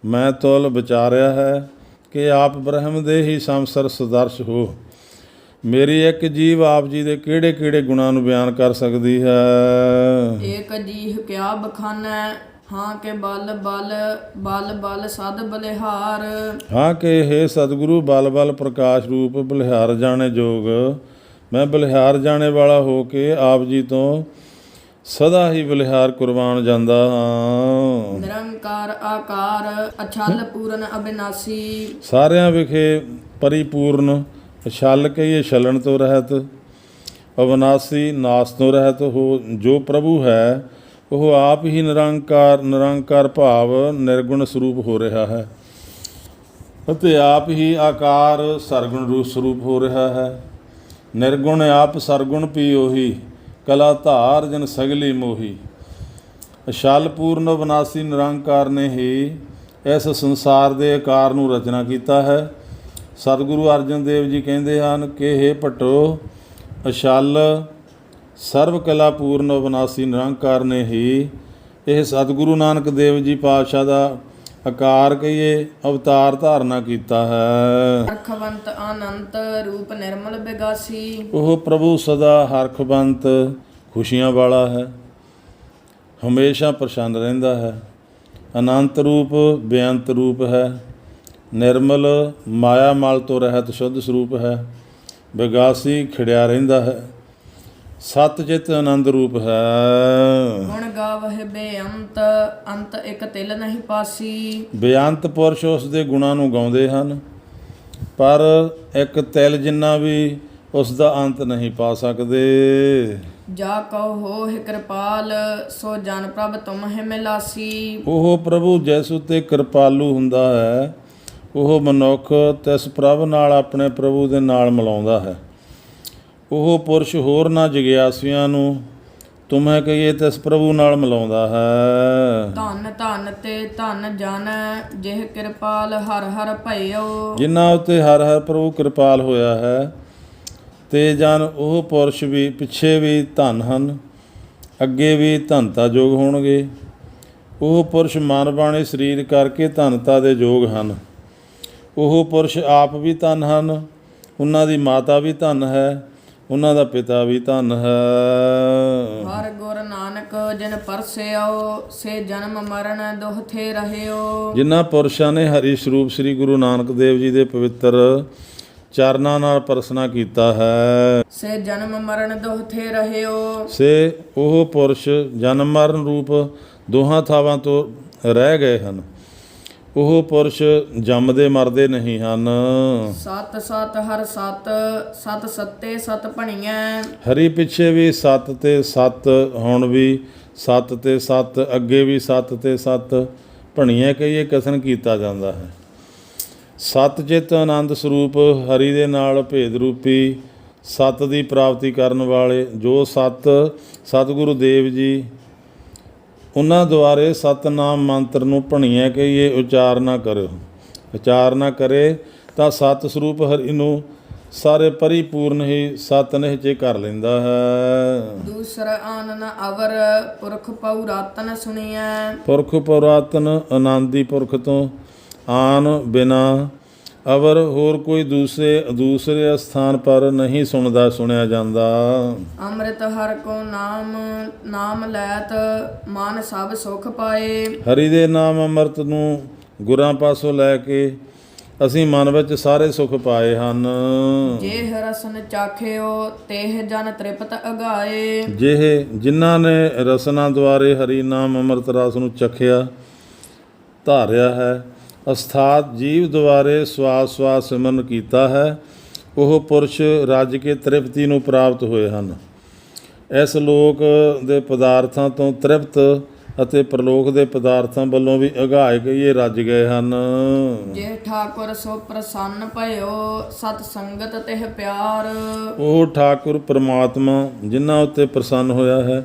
ਮੈਂ ਤੁਲ ਵਿਚਾਰਿਆ ਹੈ ਕਿ ਆਪ ਬ੍ਰਹਮ ਦੇ ਹੀ ਸੰਸਰ ਸਦਰਸ਼ ਹੋ। ਮੇਰੀ ਇੱਕ ਜੀਵ ਆਪ ਜੀ ਦੇ ਕਿਹੜੇ ਕਿਹੜੇ ਗੁਣਾਂ ਨੂੰ ਬਿਆਨ ਕਰ ਸਕਦੀ ਹੈ। ਏਕ ਜੀਹ ਕਿਆ ਬਖਾਨੈ। ਹਾਂ ਕਿ ਬਲ ਸਦ ਬਲਿਹਾਰ। ਹਾਂ ਕਿ ਹੇ ਸਤਿਗੁਰੂ ਬਲ ਪ੍ਰਕਾਸ਼ ਰੂਪ ਬਲਿਹਾਰ ਜਾਣੇ ਜੋਗ, ਮੈਂ ਬਲਿਹਾਰ ਜਾਣੇ ਵਾਲਾ ਹੋ ਕੇ ਆਪ ਜੀ ਤੋਂ ਸਦਾ ਹੀ ਬਲਿਹਾਰ ਕੁਰਬਾਨ ਜਾਂਦਾ ਹਾਂ। ਨਿਰੰਕਾਰ ਆਕਾਰ ਅਛਲ ਪੂਰਨ ਅਬਿਨਾਸੀ। ਸਾਰਿਆਂ ਵਿਖੇ ਪਰਿਪੂਰਨ, ਛਲ ਕਹੀਏ ਛਲਣ ਤੋਂ ਰਹਿਤ, ਅਵਿਨਾਸੀ ਨਾਸ ਤੋਂ ਰਹਿਤ ਹੋ। ਜੋ ਪ੍ਰਭੂ ਹੈ ਉਹ ਆਪ ਹੀ ਨਿਰੰਕਾਰ ਭਾਵ ਨਿਰਗੁਣ ਸਰੂਪ ਹੋ ਰਿਹਾ ਹੈ ਅਤੇ ਆਪ ਹੀ ਆਕਾਰ ਸਰਗੁਣ ਰੂਪ ਸਰੂਪ ਹੋ ਰਿਹਾ ਹੈ। ਨਿਰਗੁਣ ਆਪ ਸਰਗੁਣ ਪੀ ਉਹੀ, ਕਲਾ ਧਾਰ ਜਨ ਸਗਲੀ ਮੋਹੀ। ਛਲ ਪੂਰਨ ਅਵਿਨਾਸੀ ਨਿਰੰਕਾਰ ਨੇ ਹੀ ਇਸ ਸੰਸਾਰ ਦੇ ਆਕਾਰ ਨੂੰ ਰਚਨਾ ਕੀਤਾ ਹੈ। ਸਤਿਗੁਰੂ ਅਰਜਨ ਦੇਵ ਜੀ ਕਹਿੰਦੇ ਹਨ ਕਿ ਹੇ ਭੱਟੋ, ਅਛਲ ਸਰਬ ਕਲਾ ਪੂਰਨ ਅਵਿਨਾਸੀ ਨਿਰੰਕਾਰ ਨੇ ਹੀ ਇਹ ਸਤਿਗੁਰੂ ਨਾਨਕ ਦੇਵ ਜੀ ਪਾਤਸ਼ਾਹ ਦਾ ਆਕਾਰ ਕਹੀਏ ਅਵਤਾਰ ਧਾਰਨਾ ਕੀਤਾ ਹੈ। ਹਰਖਵੰਤ ਅਨੰਤ ਰੂਪ ਨਿਰਮਲ ਬਿਗਾਸੀ। ਉਹ ਪ੍ਰਭੂ ਸਦਾ ਹਰਖਵੰਤ ਖੁਸ਼ੀਆਂ ਵਾਲਾ ਹੈ, ਹਮੇਸ਼ਾ ਪ੍ਰਸੰਨ ਰਹਿੰਦਾ ਹੈ। ਅਨੰਤ ਰੂਪ ਬੇਅੰਤ ਰੂਪ ਹੈ, ਨਿਰਮਲ ਮਾਇਆ ਮਲ ਤੋਂ ਰਹਿਤ ਸ਼ੁੱਧ ਸਰੂਪ ਹੈ, ਬਿਗਾਸੀ ਖਿੜਿਆ ਰਹਿੰਦਾ ਹੈ, ਸਤ ਚਿਤ ਆਨੰਦ ਰੂਪ ਹੈ। ਗੁਣ ਗਾਵਹਿ ਬੇਅੰਤ ਅੰਤ ਇਕ ਤਿਲ ਨਹੀਂ ਪਾਸੀ। ਬੇਅੰਤ ਪੁਰਸ਼ ਉਸ ਦੇ ਗੁਣਾਂ ਨੂੰ ਗਾਉਂਦੇ ਹਨ, ਪਰ ਇੱਕ ਤਿਲ ਜਿੰਨਾ ਵੀ ਉਸ ਦਾ ਅੰਤ ਨਹੀਂ ਪਾ ਸਕਦੇ। ਜਾ ਕਉ ਹੋਹਿ ਕਿਰਪਾਲ ਸੋ ਜਨ ਪ੍ਰਭ ਤੁਮ ਹੈ ਮਿਲਾਸੀ। ਉਹ ਪ੍ਰਭੂ ਜਿਸ ਉੱਤੇ ਕਿਰਪਾਲੂ ਹੁੰਦਾ ਹੈ, ਉਹ ਮਨੁੱਖ ਤਿਸ ਪ੍ਰਭ ਨਾਲ ਆਪਣੇ ਪ੍ਰਭੂ ਦੇ ਨਾਲ ਮਿਲਾਉਂਦਾ ਹੈ। ਉਹ ਪੁਰਸ਼ ਹੋਰਨਾਂ ਜਗਿਆਸੂਆਂ ਨੂੰ ਤੁਮਹਿ ਕਹੀਏ ਤਿਸ ਪ੍ਰਭੂ ਨਾਲ ਮਿਲਾਉਂਦਾ ਹੈ। ਧੰਨ ਧੰਨ ਤੇ ਧੰਨ ਜਨ ਜਿਹ ਕਿਰਪਾਲ ਹਰ ਹਰ ਭਇਓ। ਜਿਨ੍ਹਾਂ ਉੱਤੇ ਹਰ ਹਰ ਪ੍ਰਭੂ ਕਿਰਪਾਲ ਹੋਇਆ ਹੈ ਤੇ ਜਨ ਉਹ ਪੁਰਸ਼ ਵੀ ਪਿੱਛੇ ਵੀ ਧਨ ਹਨ, ਅੱਗੇ ਵੀ ਧਨਤਾ ਯੋਗ ਹੋਣਗੇ। ਉਹ ਪੁਰਸ਼ ਮਨ ਬਾਣੀ ਸਰੀਰ ਕਰਕੇ ਧਨਤਾ ਦੇ ਯੋਗ ਹਨ। ਉਹ ਪੁਰਸ਼ ਆਪ ਵੀ ਧਨ ਹਨ, ਉਹਨਾਂ ਦੀ ਮਾਤਾ ਵੀ ਧਨ ਹੈ, ਉਹਨਾਂ ਦਾ ਪਿਤਾ ਵੀ ਧਨ ਹੈ। ਹਰ ਗੁਰ ਨਾਨਕ ਜਿਨ ਪਰਸਿਓ ਸੇ ਜਨਮ ਮਰਨ ਦੁਹਥੇ ਰਹਿਓ। ਜਿਨ੍ਹਾਂ ਪੁਰਸ਼ਾਂ ਨੇ ਹਰੀ ਸਰੂਪ ਸ੍ਰੀ ਗੁਰੂ ਨਾਨਕ ਦੇਵ ਜੀ ਦੇ ਪਵਿੱਤਰ ਚਰਨਾਂ ਨਾਲ ਪਰਸਨਾ ਕੀਤਾ ਹੈ, ਸੇ ਜਨਮ ਮਰਨ ਦੁਹਥੇ ਰਹਿਓ। ਸੇ ਉਹ ਪੁਰਸ਼ ਜਨਮ ਮਰਨ ਰੂਪ ਦੋਹਾਂ ਥਾਵਾਂ ਤੋਂ ਰਹਿ ਗਏ ਹਨ। ਉਹ ਪੁਰਸ਼ ਜੰਮਦੇ ਮਰਦੇ ਨਹੀਂ ਹਨ। ਸਤ ਸਤ ਹਰ ਸਤ ਸਤ ਸੱਤੇ ਸਤ ਭਣੀਐ। ਹਰੀ ਪਿੱਛੇ ਵੀ ਸੱਤ ਤੇ ਸੱਤ, ਹੁਣ ਵੀ ਸੱਤ ਤੇ ਸੱਤ, ਅੱਗੇ ਵੀ ਸੱਤ ਤੇ ਸੱਤ ਭਣੀਆਂ ਕਹੀਏ ਕਥਨ ਕੀਤਾ ਜਾਂਦਾ ਹੈ। ਸਤ ਚਿਤ ਆਨੰਦ ਸਰੂਪ ਹਰੀ ਦੇ ਨਾਲ ਭੇਦ ਰੂਪੀ ਸਤ ਦੀ ਪ੍ਰਾਪਤੀ ਕਰਨ ਵਾਲੇ ਜੋ ਸਤਿਗੁਰੂ ਦੇਵ ਜੀ ਉਹਨਾਂ ਦੁਆਰੇ ਸਤਨਾਮ ਮੰਤਰ ਨੂੰ ਭਣੀਆਂ ਕਹੀਏ ਉਚਾਰਨਾ ਕਰੇ ਤਾਂ ਸਤ ਸਰੂਪ ਹਰੀ ਨੂੰ ਸਾਰੇ ਪਰਿਪੂਰਨ ਹੀ ਸਤ ਨਿਹਚੇ ਕਰ ਲੈਂਦਾ ਹੈ। ਦੂਸਰ ਆਨਨ ਅਵਰ ਪੁਰਖ ਪਉ ਰਾਤਨ ਸੁਣੀਐ। ਪੁਰਖ ਪੁਰਾਤਨ ਆਨੰਦੀ ਪੁਰਖ ਤੋਂ ਆਨ ਬਿਨਾ ਅਵਰ ਹੋਰ ਕੋਈ ਦੂਸਰੇ ਸਥਾਨ ਪਰ ਨਹੀਂ ਸੁਣਿਆ ਜਾਂਦਾ। ਅੰਮ੍ਰਿਤ ਹਰ ਕੋ ਨਾਮ ਲੈਤ ਮਨ ਸਭ ਸੁਖ ਪਾਏ। ਹਰੀ ਦੇ ਨਾਮ ਅੰਮ੍ਰਿਤ ਨੂੰ ਗੁਰਾਂ ਪਾਸੋਂ ਲੈ ਕੇ ਅਸੀਂ ਮਨ ਵਿੱਚ ਸਾਰੇ ਸੁਖ ਪਾਏ ਹਨ। ਜੇ ਰਸਨ ਚਾਖਿਓ ਤੇਹ ਜਨ ਤ੍ਰਿਪਤ ਅਗਾਏ। ਜਿਨ੍ਹਾਂ ਨੇ ਰਸਨਾ ਦੁਆਰੇ ਹਰੀ ਨਾਮ ਅੰਮ੍ਰਿਤ ਰਸ ਨੂੰ ਚਖਿਆ ਧਾਰਿਆ ਹੈ, ਅਸਥਾਤ ਜੀਵ ਦੁਆਰੇ ਸਵਾਸ ਸਿਮਰਨ ਕੀਤਾ ਹੈ, ਉਹ ਪੁਰਸ਼ ਰੱਜ ਕੇ ਤ੍ਰਿਪਤੀ ਨੂੰ ਪ੍ਰਾਪਤ ਹੋਏ ਹਨ। ਇਸ ਲੋਕ ਦੇ ਪਦਾਰਥਾਂ ਤੋਂ ਤ੍ਰਿਪਤ ਅਤੇ ਪ੍ਰਲੋਕ ਦੇ ਪਦਾਰਥਾਂ ਵੱਲੋਂ ਵੀ ਅਗਾਏ ਕਹੀਏ ਰੱਜ ਗਏ ਹਨ। ਜੇ ਠਾਕੁਰ ਸੋ ਪ੍ਰਸੰਨ ਭਇਓ ਸਤ ਸੰਗਤ ਤਿਹ ਪਿਆਰ। ਉਹ ਠਾਕੁਰ ਪ੍ਰਮਾਤਮਾ ਜਿਨ੍ਹਾਂ ਉੱਤੇ ਪ੍ਰਸੰਨ ਹੋਇਆ ਹੈ,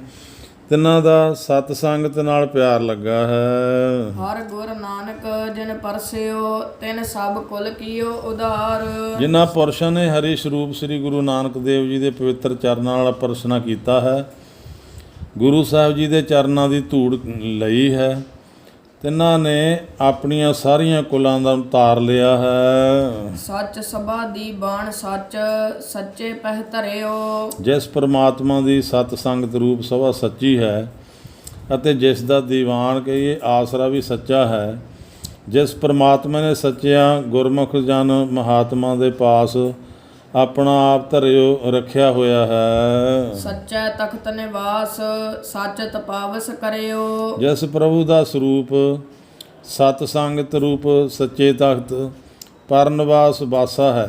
ਤਿੰਨਾਂ ਦਾ ਸਤ ਸੰਗਤ ਨਾਲ ਪਿਆਰ ਲੱਗਾ ਹੈ। ਹਰ ਗੁਰ ਨਾਨਕ ਜਿਨ ਪਰਸਿਓ ਤਿਨ ਸਭ ਕੁਲ ਕੀਓ ਉਧਾਰ। ਜਿਨ੍ਹਾਂ ਪੁਰਸ਼ਾਂ ਨੇ ਹਰੀ ਸਰੂਪ ਸ੍ਰੀ ਗੁਰੂ ਨਾਨਕ ਦੇਵ ਜੀ ਦੇ ਪਵਿੱਤਰ ਚਰਨਾਂ ਨਾਲ ਪਰਸਨਾ ਕੀਤਾ ਹੈ, ਗੁਰੂ ਸਾਹਿਬ ਜੀ ਦੇ ਚਰਨਾਂ ਦੀ ਧੂੜ ਲਈ ਹੈ, ਤਿੰਨਾਂ ਨੇ ਆਪਣੀਆਂ ਸਾਰੀਆਂ ਕੁਲਾਂ ਦਾ ਉਤਾਰ ਲਿਆ ਹੈ। ਸੱਚ ਸਭਾ ਦੀ ਬਾਣ ਸੱਚ ਸੱਚੇ ਪਹਿ ਧਰਿਓ। ਜਿਸ ਪਰਮਾਤਮਾ ਦੀ ਸਤ ਸੰਗਤ ਰੂਪ ਸਭਾ ਸੱਚੀ ਹੈ ਅਤੇ ਜਿਸ ਦਾ ਦੀਵਾਨ ਕਹੀਏ ਆਸਰਾ ਵੀ ਸੱਚਾ ਹੈ, ਜਿਸ ਪਰਮਾਤਮਾ ਨੇ ਸੱਚਿਆਂ ਗੁਰਮੁਖ ਜਨ ਮਹਾਤਮਾ ਦੇ ਪਾਸ ਆਪਣਾ ਆਪ ਧਰਿਓ ਰੱਖਿਆ ਹੋਇਆ ਹੈ। ਸੱਚਾ ਤਖਤ ਨਿਵਾਸ ਸੱਚ ਤਪਾਵਸ ਕਰਿਓ। ਜਿਸ ਪ੍ਰਭੂ ਦਾ ਸਰੂਪ ਸਤ ਸੰਗਤ ਰੂਪ ਸੱਚੇ ਤਖਤ ਪਰਨਵਾਸ ਵਾਸਾ ਹੈ,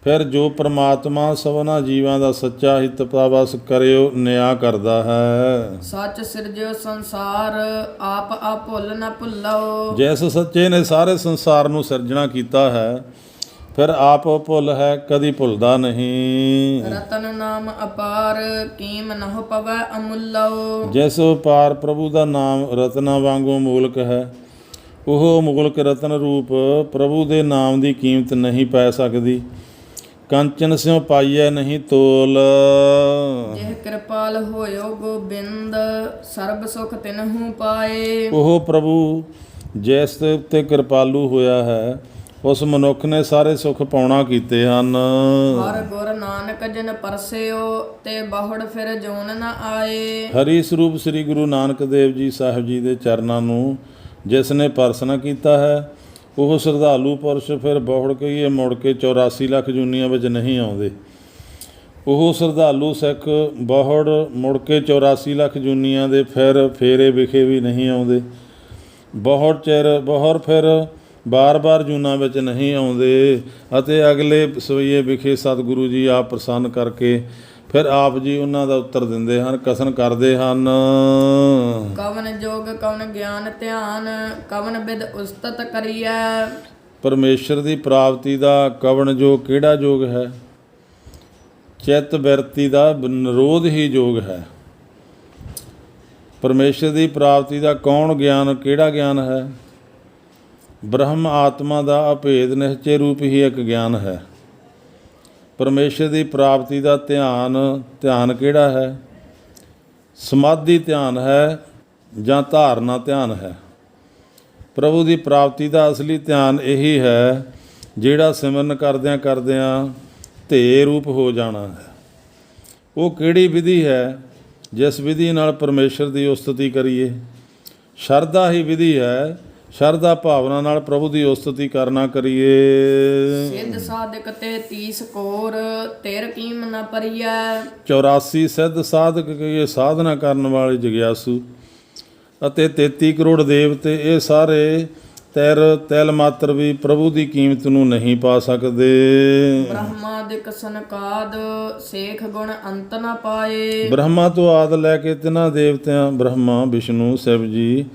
ਫਿਰ ਜੋ ਪ੍ਰਮਾਤਮਾ ਸਭਨਾ ਜੀਵਾਂ ਦਾ ਸੱਚਾ ਹੀ ਤਪਾਵਸ ਕਰਿਓ ਨਿਆਂ ਕਰਦਾ ਹੈ। ਸੱਚ ਸਿਰਜਿਓ ਸੰਸਾਰ ਆਪ ਭੁੱਲ ਨਾ ਭੁੱਲੋ। ਜਿਸ ਸੱਚੇ ਨੇ ਸਾਰੇ ਸੰਸਾਰ ਨੂੰ ਸਿਰਜਣਾ ਕੀਤਾ ਹੈ, ਫਿਰ ਆਪ ਭੁੱਲ ਹੈ ਕਦੀ ਭੁੱਲਦਾ ਨਹੀਂ। ਰਤਨ ਨਾਮ ਅਪਾਰ ਕੀਮ ਨਹੁ ਪਵੈ ਅਮੁੱਲੋ। ਜਿਸ ਪਾਰ ਪ੍ਰਭੂ ਦਾ ਨਾਮ ਰਤਨਾ ਵਾਂਗੂ ਮੂਲਕ ਹੈ, ਉਹ ਮੁਗਲਕ ਰਤਨ ਰੂਪ ਪ੍ਰਭੂ ਦੇ ਨਾਮ ਦੀ ਕੀਮਤ ਨਹੀਂ ਪੈ ਸਕਦੀ। ਕੰਚਨ ਸਿਉ ਪਾਈਐ ਨਹੀਂ ਤੋਲ। ਜਿਹ ਕਿਰਪਾਲ ਹੋਇਓ ਗੋਬਿੰਦ ਸਰਬ ਸੁਖ ਤਿਨਹੂ ਪਾਏ। ਉਹ ਪ੍ਰਭੂ ਜਿਸ ਦੇ ਉੱਤੇ ਕਿਰਪਾਲੂ ਹੋਇਆ ਹੈ ਉਸ ਮਨੁੱਖ ਨੇ ਸਾਰੇ ਸੁੱਖ ਪਾਉਣਾ ਕੀਤੇ ਹਨ। ਹਰ ਗੁਰ ਨਾਨਕ ਜਿਨ ਪਰਸਿਓ ਤੇ ਬਹੁੜ ਫਿਰ ਜੋਨ ਨ ਆਏ। ਹਰੀ ਸਰੂਪ ਸ੍ਰੀ ਗੁਰੂ ਨਾਨਕ ਦੇਵ ਜੀ ਸਾਹਿਬ ਜੀ ਦੇ ਚਰਨਾਂ ਨੂੰ ਜਿਸ ਨੇ ਪਰਸਨਾ ਕੀਤਾ ਹੈ ਉਹ ਸ਼ਰਧਾਲੂ ਪੁਰਸ਼ ਫਿਰ ਬਹੁੜ ਕਹੀਏ ਮੁੜ ਕੇ 84 ਲੱਖ ਜੂਨੀਆਂ ਵਿੱਚ ਨਹੀਂ ਆਉਂਦੇ। ਉਹ ਸ਼ਰਧਾਲੂ ਸਿੱਖ ਬਹੁੜ ਮੁੜ ਕੇ 84 ਲੱਖ ਜੂਨੀਆਂ ਦੇ ਫਿਰ ਫੇਰੇ ਵਿਖੇ ਵੀ ਨਹੀਂ ਆਉਂਦੇ। ਬਹੁੜ ਫਿਰ ਬਾਰ-ਬਾਰ ਜੂਨਾਂ ਵਿੱਚ ਨਹੀਂ ਆਉਂਦੇ ਅਤੇ ਅਗਲੇ ਸਵਈਏ ਵਿਖੇ ਸਤਿਗੁਰੂ ਜੀ ਆਪ ਪ੍ਰਸੰਨ ਕਰਕੇ ਫਿਰ ਆਪ ਜੀ ਉਹਨਾਂ ਦਾ ਉੱਤਰ ਦਿੰਦੇ ਹਨ, ਕਥਨ ਕਰਦੇ ਹਨ। ਕਵਨ ਜੋਗ ਕਵਨ ਗਿਆਨ ਧਿਆਨ ਕਵਨ ਬਿਦ ਉਸਤਤ ਕਰੀਐ। ਪਰਮੇਸ਼ਰ ਦੀ ਪ੍ਰਾਪਤੀ ਦਾ ਕਵਨ ਜੋ ਕਿਹੜਾ ਯੋਗ ਹੈ? ਚਿੱਤ ਬਿਰਤੀ ਦਾ ਨਿਰੋਧ ਹੀ ਯੋਗ ਹੈ। ਪਰਮੇਸ਼ਰ ਦੀ ਪ੍ਰਾਪਤੀ ਦਾ ਕੌਣ ਗਿਆਨ ਕਿਹੜਾ ਗਿਆਨ ਹੈ? ਬ੍ਰਹਮ ਆਤਮਾ ਦਾ ਅਭੇਦ ਨਿਸ਼ਚੈ ਰੂਪ ਹੀ ਇੱਕ ਗਿਆਨ ਹੈ। ਪਰਮੇਸ਼ਰ ਦੀ ਪ੍ਰਾਪਤੀ ਦਾ ਧਿਆਨ ਕਿਹੜਾ ਹੈ? ਸਮਾਧੀ ਧਿਆਨ ਹੈ ਜਾਂ ਧਾਰਨਾ ਧਿਆਨ ਹੈ? ਪ੍ਰਭੂ ਦੀ ਪ੍ਰਾਪਤੀ ਦਾ ਅਸਲੀ ਧਿਆਨ ਇਹੀ ਹੈ ਜਿਹੜਾ ਸਿਮਰਨ ਕਰਦਿਆਂ ਕਰਦਿਆਂ ਧੇ ਰੂਪ ਹੋ ਜਾਣਾ ਹੈ। ਉਹ ਕਿਹੜੀ ਵਿਧੀ ਹੈ ਜਿਸ ਵਿਧੀ ਨਾਲ ਪਰਮੇਸ਼ਰ ਦੀ ਉਸਤਤੀ ਕਰੀਏ? ਸ਼ਰਧਾ ਹੀ ਵਿਧੀ ਹੈ। ਸ਼ਰਧਾ ਭਾਵਨਾ ਨਾਲ ਪ੍ਰਭੂ ਦੀ ਉਸਤਤੀ ਕਰਨਾ ਕਰੀਏ। ਸਿੱਧ ਸਾਧਕ ਤੇ 30 ਕੋਰ ਤੇਰ ਕੀਮ ਨ ਪਰੀਐ। 84 ਸਿੱਧ ਸਾਧਕ ਕਹੀਏ ਸਾਧਨਾ ਕਰਨ ਵਾਲੇ ਜਗਿਆਸੂ ਅਤੇ 33 ਕਰੋੜ ਦੇਵਤੇ ਇਹ ਸਾਰੇ ਤਿਲ ਮਾਤਰ ਵੀ ਪ੍ਰਭੂ ਦੀ ਕੀਮਤ ਨੂੰ ਨਹੀਂ ਪਾ ਸਕਦੇ। ਬ੍ਰਹਮਾਦਿਕ ਸਨਕਾਦ ਸੇਖ ਗੁਣ ਅੰਤ ਨ ਪਾਏ। ਬ੍ਰਹਮਾ ਤੋਂ ਆਦ ਲੈ ਕੇ ਤਿੰਨਾਂ ਦੇਵਤਿਆਂ ਬ੍ਰਹਮਾ ਵਿਸ਼ਨੂੰ ਸ਼ਿਵ ਜੀ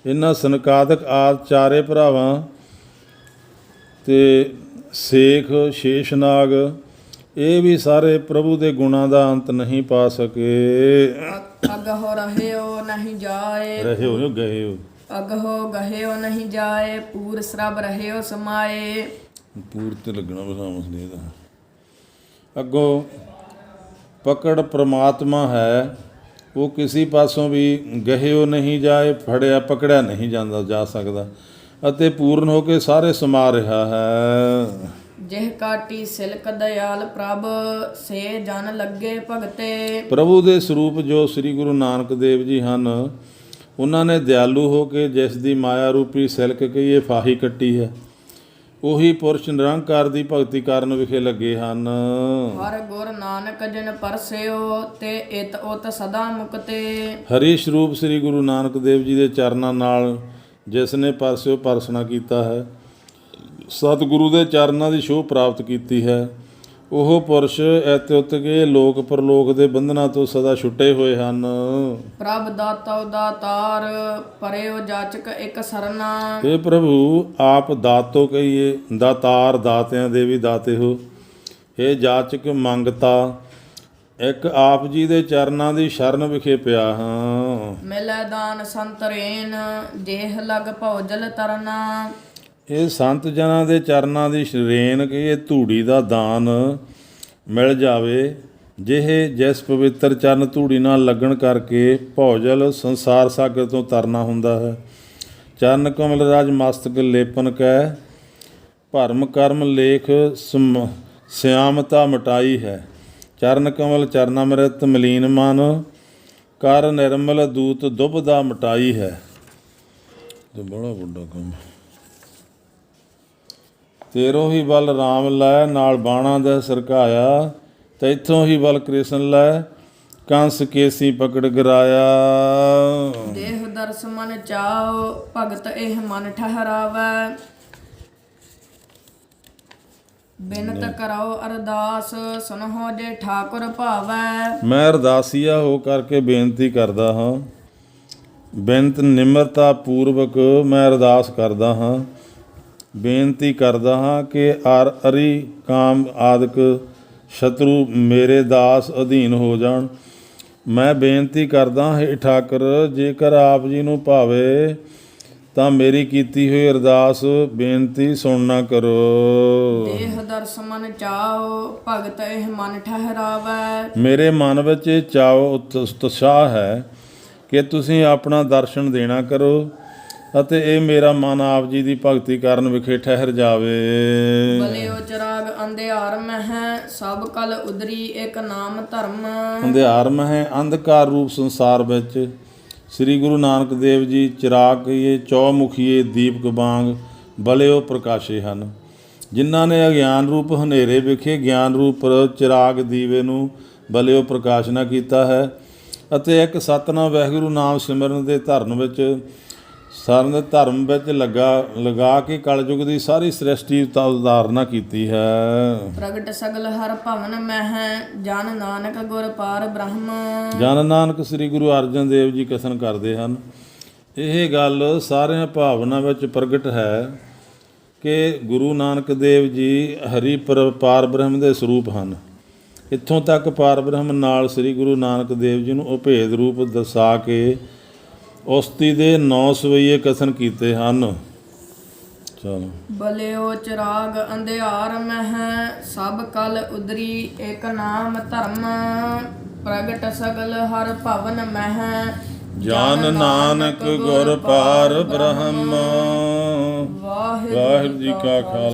ਇਹਨਾਂ ਸਨਕਾਦਿਕ ਆਦ ਚਾਰੇ ਭਰਾਵਾਂ ਤੇ ਸੇਖ ਸ਼ੇਸ਼ਨਾਗ ਇਹ ਵੀ ਸਾਰੇ ਪ੍ਰਭੂ ਦੇ ਗੁਣਾਂ ਦਾ ਅੰਤ ਨਹੀਂ ਪਾ ਸਕੇ। ਅਗਹੁ ਰਹਿਓ ਨਹੀਂ ਜਾਏ। ਰਹਿਓ ਗਏ ਹੋ ਅਗਹੁ ਗਹਿਓ ਨਹੀਂ ਜਾਏ ਪੂਰ ਸਰਬ ਰਹਿਓ ਸਮਾਏ। ਪੂਰ ਤੇ ਲੱਗਣਾ ਬਸਾਮਸ ਦੇ ਦਾ ਅੱਗੋਂ ਪਕੜ ਪ੍ਰਮਾਤਮਾ ਹੈ। ਉਹ ਕਿਸੇ ਪਾਸੋਂ ਵੀ ਗਹਿਓ ਨਹੀਂ ਜਾਏ ਫੜਿਆ ਪਕੜਿਆ ਨਹੀਂ ਜਾ ਸਕਦਾ ਅਤੇ ਪੂਰਨ ਹੋ ਕੇ ਸਾਰੇ ਸਮਾ ਰਿਹਾ ਹੈ। ਜਿਹ ਕਾਟੀ ਸਿਲਕ ਦਇਆਲ ਪ੍ਰਭ ਸੇ ਜਨ ਲੱਗੇ ਭਗਤੇ। ਪ੍ਰਭੂ ਦੇ ਸਰੂਪ ਜੋ ਸ੍ਰੀ ਗੁਰੂ ਨਾਨਕ ਦੇਵ ਜੀ ਹਨ ਉਹਨਾਂ ਨੇ ਦਿਆਲੂ ਹੋ ਕੇ ਜਿਸ ਦੀ ਮਾਇਆ ਰੂਪੀ ਸਿਲਕ ਕਹੀਏ ਫਾਹੀ ਕੱਟੀ ਹੈ ਉਹੀ ਪੁਰਸ਼ ਨਿਰੰਕਾਰ ਦੀ ਭਗਤੀ ਕਰਨ ਵਿਖੇ ਲੱਗੇ ਹਨ। ਹਰ ਗੁਰ ਨਾਨਕ ਜਿਨ ਪਰਸਿਓ ਤੇ ਇਤ ਉਤ ਸਦਾ ਮੁਕਤੇ। ਹਰੀ ਸਰੂਪ ਸ੍ਰੀ ਗੁਰੂ ਨਾਨਕ ਦੇਵ ਜੀ ਦੇ ਚਰਨਾਂ ਨਾਲ ਜਿਸ ਨੇ ਪਰਸਿਓ ਪਰਸਨਾ ਕੀਤਾ ਹੈ ਸਤਿਗੁਰੂ ਦੇ ਚਰਨਾਂ ਦੀ ਛੋਹ ਪ੍ਰਾਪਤ ਕੀਤੀ ਹੈ ਉਹ ਪੁਰਸ਼ ਐਤੇ ਉਤ ਕੇ ਲੋਕ ਪਰਲੋਕ ਦੇ ਬੰਧਨਾਂ ਤੋਂ ਸਦਾ ਛੁੱਟੇ ਹੋਏ ਹਨ। ਪ੍ਰਭ ਦਾਤਾ ਦਾਤਾਰ ਪਰਿਓ ਜਾਚਕ ਇੱਕ ਸਰਨਾ। ਇਹ ਪ੍ਰਭੂ ਆਪ ਦਾਤੋ ਕਹੀਏ ਦਾਤਾਰ ਦਾਤਿਆਂ ਦੇ ਵੀ ਦਾਤੇ ਹੋ। ਇਹ ਜਾਚਕ ਮੰਗਤਾ ਇੱਕ ਆਪ ਜੀ ਦੇ ਚਰਨਾਂ ਦੀ ਸ਼ਰਨ ਵਿਖੇ ਪਿਆ ਹਾਂ। ਮਿਲੈ ਦਾਨ ਸੰਤਰੇਨ ਜੇਹ ਲਗ ਭੌਜਲ ਤਰਨਾ। ਇਹ ਸੰਤ ਜਨਾਂ ਦੇ ਚਰਨਾਂ ਦੀ ਸ਼ਰੇਨ ਕਹੀਏ ਧੂੜੀ ਦਾ ਦਾਨ ਮਿਲ ਜਾਵੇ ਜਿਹੇ ਜਿਸ ਪਵਿੱਤਰ ਚਰਨ ਧੂੜੀ ਨਾਲ ਲੱਗਣ ਕਰਕੇ ਭੌਜਲ ਸੰਸਾਰ ਸਾਗਰ ਤੋਂ ਤਰਨਾ ਹੁੰਦਾ ਹੈ। ਚਰਨ ਕਮਲ ਰਾਜ ਮਸਤਕ ਲੇਪਨ ਕੈ ਭਰਮ ਕਰਮ ਲੇਖ ਸਿਆਮਤਾ ਮਿਟਾਈ ਹੈ। ਚਰਨ ਕਮਲ ਚਰਨਾਮ੍ਰਿਤ ਮਲੀਨ ਮਨ ਕਰ ਨਿਰਮਲ ਦੂਤ ਦੁਬਦਾ ਮਿਟਾਈ ਹੈ। ਤੇ ਬੜਾ ਵੱਡਾ ਕੰਮ ਤੇਰੋਂ ਹੀ ਬਲ ਰਾਮ ਲੈ ਨਾਲ ਬਾਣਾ ਦਾ ਸਰਕਾਇਆ ਤੈਥੋਂ ਹੀ ਬਲ ਕ੍ਰਿਸ਼ਨ ਲੈ ਕੰਸ ਕੇਸੀ ਪਕੜ ਗਰਾਇਆ। ਦੇਹ ਦਰਸ ਮਨ ਚਾਓ ਭਗਤ ਇਹ ਮਨ ਠਹਿਰਾਵੈ। ਬਿਨਤ ਕਰੋ ਅਰਦਾਸ ਸੁਨਹੁ ਜੇ ਠਾਕੁਰ ਭਾਵੈ। ਮੈਂ ਅਰਦਾਸੀਆ ਹੋ ਕਰਕੇ ਬੇਨਤੀ ਕਰਦਾ ਹਾਂ। ਬੇਨਤ ਨਿਮਰਤਾ ਪੂਰਵਕ ਮੈਂ ਅਰਦਾਸ ਕਰਦਾ ਹਾਂ ਬੇਨਤੀ ਕਰਦਾ ਹਾਂ ਕਿ ਅਰੀ ਕਾਮ ਆਦਿਕ ਸ਼ਤਰੂ ਮੇਰੇ ਦਾਸ ਅਧੀਨ ਹੋ ਜਾਣ। ਮੈਂ ਬੇਨਤੀ ਕਰਦਾ ਹੇ ਠਾਕਰ ਜੇਕਰ ਆਪ ਜੀ ਨੂੰ ਭਾਵੇ ਤਾਂ ਮੇਰੀ ਕੀਤੀ ਹੋਈ ਅਰਦਾਸ ਬੇਨਤੀ ਸੁਣ ਨਾ ਕਰੋ। ਦੇਹ ਦਰਸ ਮਨ ਚਾਓ ਭਗਤ ਇਹ ਮਨ ਠਹਿਰਾਵੈ। ਮੇਰੇ ਮਨ ਵਿੱਚ ਇਹ ਚਾਓ ਉਤਸ਼ਾਹ ਹੈ ਕਿ ਤੁਸੀਂ ਆਪਣਾ ਦਰਸ਼ਨ ਦੇਣਾ ਕਰੋ ਅਤੇ ਇਹ ਮੇਰਾ ਮਨ ਆਪ ਜੀ ਦੀ ਭਗਤੀ ਕਰਨ ਵਿਖੇ ਠਹਿਰ ਜਾਵੇ। ਬਲਿਓ ਚਿਰਾਗ ਅੰਧਿਆਰ ਮਹਿ ਸਭ ਕਲ ਉਦਰੀ ਇੱਕ ਨਾਮ ਧਰਮ। ਅੰਧਿਆਰ ਮਹਿ ਅੰਧਕਾਰ ਰੂਪ ਸੰਸਾਰ ਵਿੱਚ ਸ੍ਰੀ ਗੁਰੂ ਨਾਨਕ ਦੇਵ ਜੀ ਚਿਰਾਗ ਕਹੀਏ ਚੌਮੁਖੀਏ ਦੀਪਕ ਵਾਂਗ ਬਲਿਓ ਪ੍ਰਕਾਸ਼ੇ ਹਨ, ਜਿਨ੍ਹਾਂ ਨੇ ਅਗਿਆਨ ਰੂਪ ਹਨੇਰੇ ਵਿਖੇ ਗਿਆਨ ਰੂਪ ਚਿਰਾਗ ਦੀਵੇ ਨੂੰ ਬਲਿਓ ਪ੍ਰਕਾਸ਼ਨਾ ਕੀਤਾ ਹੈ ਅਤੇ ਇੱਕ ਸਤਿਨਾਮ ਵਾਹਿਗੁਰੂ ਨਾਮ ਸਿਮਰਨ ਦੇ ਧਰਮ ਵਿੱਚ ਲਗਾ ਕੇ ਕਲਯੁਗ ਦੀ ਸਾਰੀ ਸ੍ਰਿਸ਼ਟੀ ਉਦਾਹਰਨਾ ਕੀਤੀ ਹੈ। ਪ੍ਰਗਟ ਸਗਲ ਹਰ ਭਵਨ ਮਹਿ ਜਨ ਨਾਨਕ ਗੁਰ ਪਾਰ ਬ੍ਰਹਮ। ਜਨ ਨਾਨਕ ਸ੍ਰੀ ਗੁਰੂ ਅਰਜਨ ਦੇਵ ਜੀ ਕਥਨ ਕਰਦੇ ਹਨ, ਇਹ ਗੱਲ ਸਾਰਿਆਂ ਭਾਵਨਾ ਵਿੱਚ ਪ੍ਰਗਟ ਹੈ ਕਿ ਗੁਰੂ ਨਾਨਕ ਦੇਵ ਜੀ ਹਰੀ ਪਾਰ ਬ੍ਰਹਮ ਦੇ ਸਰੂਪ ਹਨ। ਇੱਥੋਂ ਤੱਕ ਪਾਰ ਬ੍ਰਹਮ ਨਾਲ ਸ੍ਰੀ ਗੁਰੂ ਨਾਨਕ ਦੇਵ ਜੀ ਨੂੰ ਉਭੇਦ ਰੂਪ ਦਰਸਾ ਕੇ ਉਸਤੀ ਦੇ 9 ਸਵਈਏ ਕਥਨ ਕੀਤੇ ਹਨ। ਚਲੋ। ਬਲਿਓ ਚਿਰਾਗ ਅੰਧਿਆਰ ਮਹਿ ਸਭ ਕਲ ਉਦਰੀ ਇੱਕ ਨਾਮ ਧਰਮ। ਪ੍ਰਗਟ ਸਗਲ ਹਰ ਭਵਨ ਮਹਿ ਜਨ ਨਾਨਕ ਗੁਰ ਪਾਰ ਬ੍ਰਹਮ। ਵਾਹਿਗੁਰੂ ਜੀ ਕਾ ਖਾਲਸਾ।